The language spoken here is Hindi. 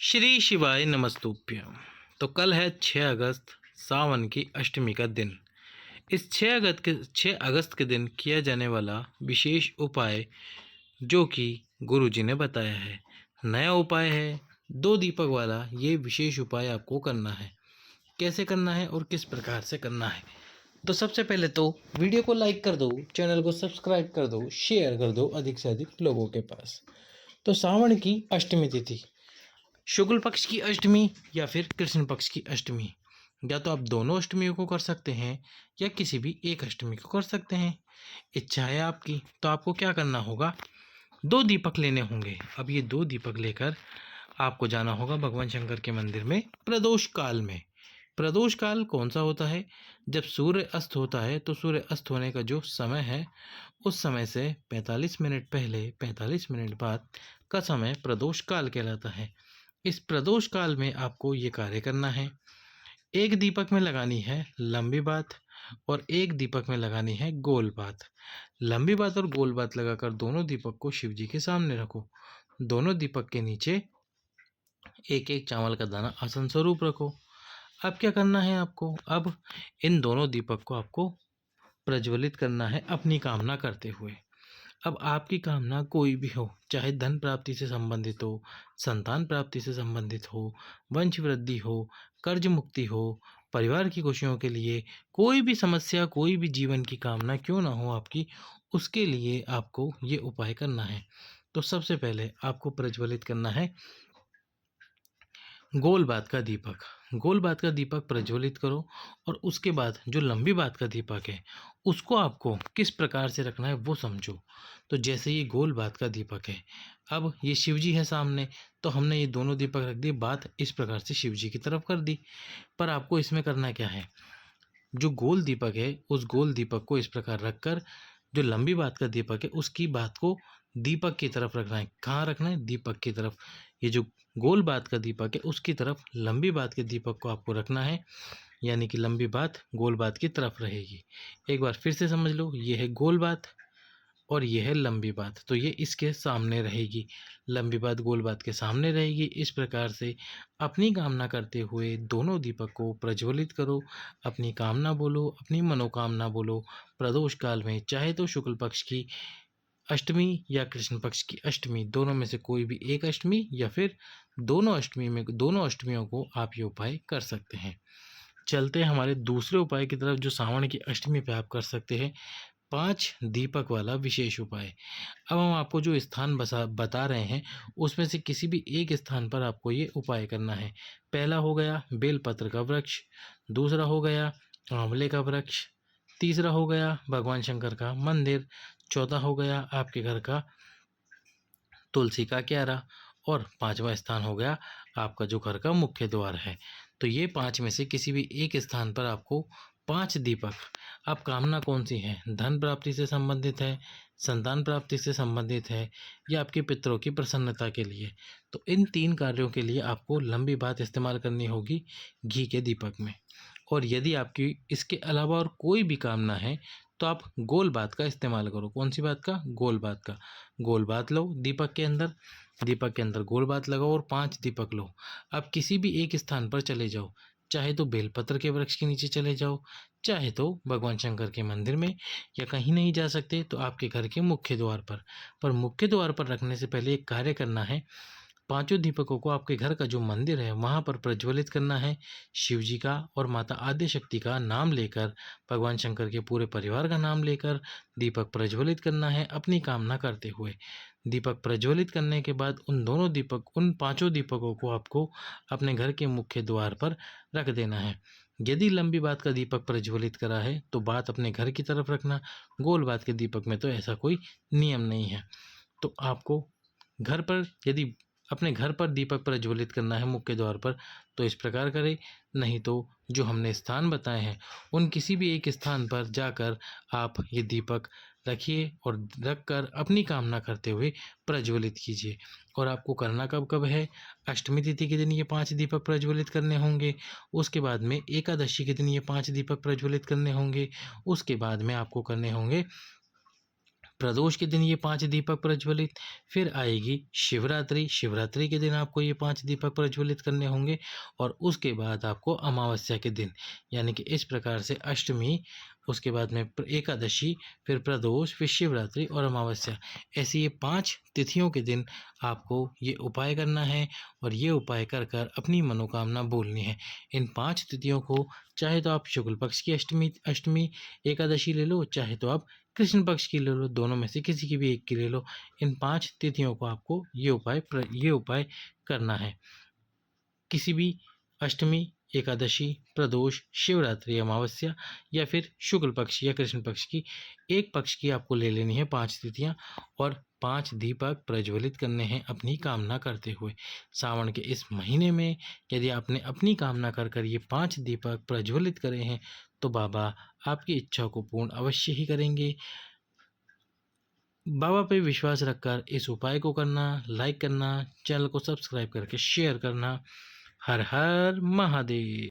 श्री शिवाय नमस्तुभ्यं। तो कल है 6 अगस्त, सावन की अष्टमी का दिन। इस 6 अगस्त के दिन किया जाने वाला विशेष उपाय जो कि गुरुजी ने बताया है, नया उपाय है। 2 दीपक वाला ये विशेष उपाय आपको करना है। कैसे करना है और किस प्रकार से करना है? तो सबसे पहले तो वीडियो को लाइक कर दो, चैनल को सब्सक्राइब कर दो, शेयर कर दो अधिक से अधिक लोगों के पास। तो सावन की अष्टमी तिथि, शुक्ल पक्ष की अष्टमी या फिर कृष्ण पक्ष की अष्टमी, या तो आप दोनों अष्टमियों को कर सकते हैं या किसी भी एक अष्टमी को कर सकते हैं। इच्छा है आपकी तो आपको क्या करना होगा, 2 दीपक लेने होंगे। अब ये 2 दीपक लेकर आपको जाना होगा भगवान शंकर के मंदिर में प्रदोष काल में। प्रदोष काल कौन सा होता है? जब सूर्य अस्त होता है तो सूर्य अस्त होने का जो समय है उस समय से 45 मिनट पहले 45 मिनट बाद का समय प्रदोष काल कहलाता है। इस प्रदोष काल में आपको ये कार्य करना है। एक दीपक में लगानी है लंबी बात और एक दीपक में लगानी है गोल बात। लंबी बात और गोल बात लगाकर दोनों दीपक को शिव जी के सामने रखो। दोनों दीपक के नीचे एक एक चावल का दाना आसन स्वरूप रखो। अब क्या करना है आपको, अब इन दोनों दीपक को आपको प्रज्वलित करना है अपनी कामना करते हुए। अब आपकी कामना कोई भी हो, चाहे धन प्राप्ति से संबंधित हो, संतान प्राप्ति से संबंधित हो, वंश वृद्धि हो, कर्ज मुक्ति हो, परिवार की खुशियों के लिए, कोई भी समस्या, कोई भी जीवन की कामना क्यों ना हो आपकी, उसके लिए आपको ये उपाय करना है। तो सबसे पहले आपको प्रज्वलित करना है गोल बात का दीपक। गोल बात का दीपक प्रज्वलित करो और उसके बाद जो लंबी बात का दीपक है उसको आपको किस प्रकार से रखना है वो समझो। तो जैसे ये गोल बात का दीपक है, अब ये शिव जी है सामने, तो हमने ये दोनों दीपक रख दिए, बात इस प्रकार से शिव जी की तरफ कर दी। पर आपको इसमें करना क्या है, जो गोल दीपक है उस गोल दीपक को इस प्रकार रखकर जो लंबी बात का दीपक है उसकी बात को दीपक की तरफ रखना है। कहाँ रखना है? दीपक की तरफ। ये जो गोल बात का दीपक है उसकी तरफ लंबी बात के दीपक को आपको रखना है, यानी कि लंबी बात गोल बात की तरफ रहेगी। एक बार फिर से समझ लो, ये है गोल बात और ये है लंबी बात, तो ये इसके सामने रहेगी। लंबी बात गोल बात के सामने रहेगी। इस प्रकार से अपनी कामना करते हुए दोनों दीपक को प्रज्वलित करो, अपनी कामना बोलो, अपनी मनोकामना बोलो। प्रदोष काल में चाहे तो शुक्ल पक्ष की अष्टमी या कृष्ण पक्ष की अष्टमी, दोनों में से कोई भी एक अष्टमी या फिर दोनों अष्टमियों को आप ये उपाय कर सकते हैं। चलते हैं हमारे दूसरे उपाय की तरफ जो सावन की अष्टमी पे आप कर सकते हैं, 5 दीपक वाला विशेष उपाय। अब हम आपको जो स्थान बता रहे हैं उसमें से किसी भी एक स्थान पर आपको ये उपाय करना है। पहला हो गया बेलपत्र का वृक्ष, दूसरा हो गया आंवले का वृक्ष, तीसरा हो गया भगवान शंकर का मंदिर, चौथा हो गया आपके घर का तुलसी का क्यारा और 5वां स्थान हो गया आपका जो घर का मुख्य द्वार है। तो ये 5 में से किसी भी एक स्थान पर आपको 5 दीपक, अब कामना कौन सी है, धन प्राप्ति से संबंधित है, संतान प्राप्ति से संबंधित है या आपके पितरों की प्रसन्नता के लिए, तो इन 3 कार्यों के लिए आपको लंबी बात इस्तेमाल करनी होगी घी के दीपक में। और यदि आपकी इसके अलावा और कोई भी कामना है तो आप गोल बात का इस्तेमाल करो। कौन सी बात का? गोल बात का। गोल बात लो दीपक के अंदर, दीपक के अंदर गोल बात लगाओ और 5 दीपक लो। आप किसी भी एक स्थान पर चले जाओ, चाहे तो बेलपत्र के वृक्ष के नीचे चले जाओ, चाहे तो भगवान शंकर के मंदिर में, या कहीं नहीं जा सकते तो आपके घर के मुख्य द्वार पर मुख्य द्वार पर रखने से पहले एक कार्य करना है। पांचों दीपकों को आपके घर का जो मंदिर है वहां पर प्रज्वलित करना है। शिव जी का और माता आद्य शक्ति का नाम लेकर, भगवान शंकर के पूरे परिवार का नाम लेकर दीपक प्रज्वलित करना है अपनी कामना करते हुए। दीपक प्रज्वलित करने के बाद उन 5 दीपकों को आपको अपने घर के मुख्य द्वार पर रख देना है। यदि लंबी बात का दीपक प्रज्वलित करा है तो बात अपने घर की तरफ रखना, गोल बात के दीपक में तो ऐसा कोई नियम नहीं है। तो आपको घर पर यदि अपने घर पर दीपक प्रज्वलित करना है मुख्य द्वार पर तो इस प्रकार करें, नहीं तो जो हमने स्थान बताए हैं उन किसी भी एक स्थान पर जाकर आप ये दीपक रखिए और रखकर अपनी कामना करते हुए प्रज्वलित कीजिए। और आपको करना कब कब है? अष्टमी तिथि के दिन ये 5 दीपक प्रज्वलित करने होंगे, उसके बाद में एकादशी के दिन ये 5 दीपक प्रज्वलित करने होंगे, उसके बाद में आपको करने होंगे प्रदोष के दिन ये 5 दीपक प्रज्वलित, फिर आएगी शिवरात्रि, शिवरात्रि के दिन आपको ये 5 दीपक प्रज्वलित करने होंगे और उसके बाद आपको अमावस्या के दिन, यानी कि इस प्रकार से अष्टमी, उसके बाद में एकादशी, फिर प्रदोष, फिर शिवरात्रि और अमावस्या, ऐसी ये 5 तिथियों के दिन आपको ये उपाय करना है और ये उपाय कर कर अपनी मनोकामना बोलनी है। इन 5 तिथियों को चाहे तो आप शुक्ल पक्ष की अष्टमी अष्टमी एकादशी ले लो, चाहे तो आप कृष्ण पक्ष की ले लो, दोनों में से किसी की भी एक की ले लो। इन 5 तिथियों को आपको ये उपाय करना है। किसी भी अष्टमी, एकादशी, प्रदोष, शिवरात्रि, अमावस्या या फिर शुक्ल पक्ष या कृष्ण पक्ष की एक पक्ष की आपको ले लेनी है 5 तिथियां और 5 दीपक प्रज्वलित करने हैं अपनी कामना करते हुए। सावन के इस महीने में यदि आपने अपनी कामना कर कर ये 5 दीपक प्रज्वलित करे हैं तो बाबा आपकी इच्छा को पूर्ण अवश्य ही करेंगे। बाबा पे विश्वास रखकर इस उपाय को करना, लाइक करना, चैनल को सब्सक्राइब करके शेयर करना। हर हर महादेव।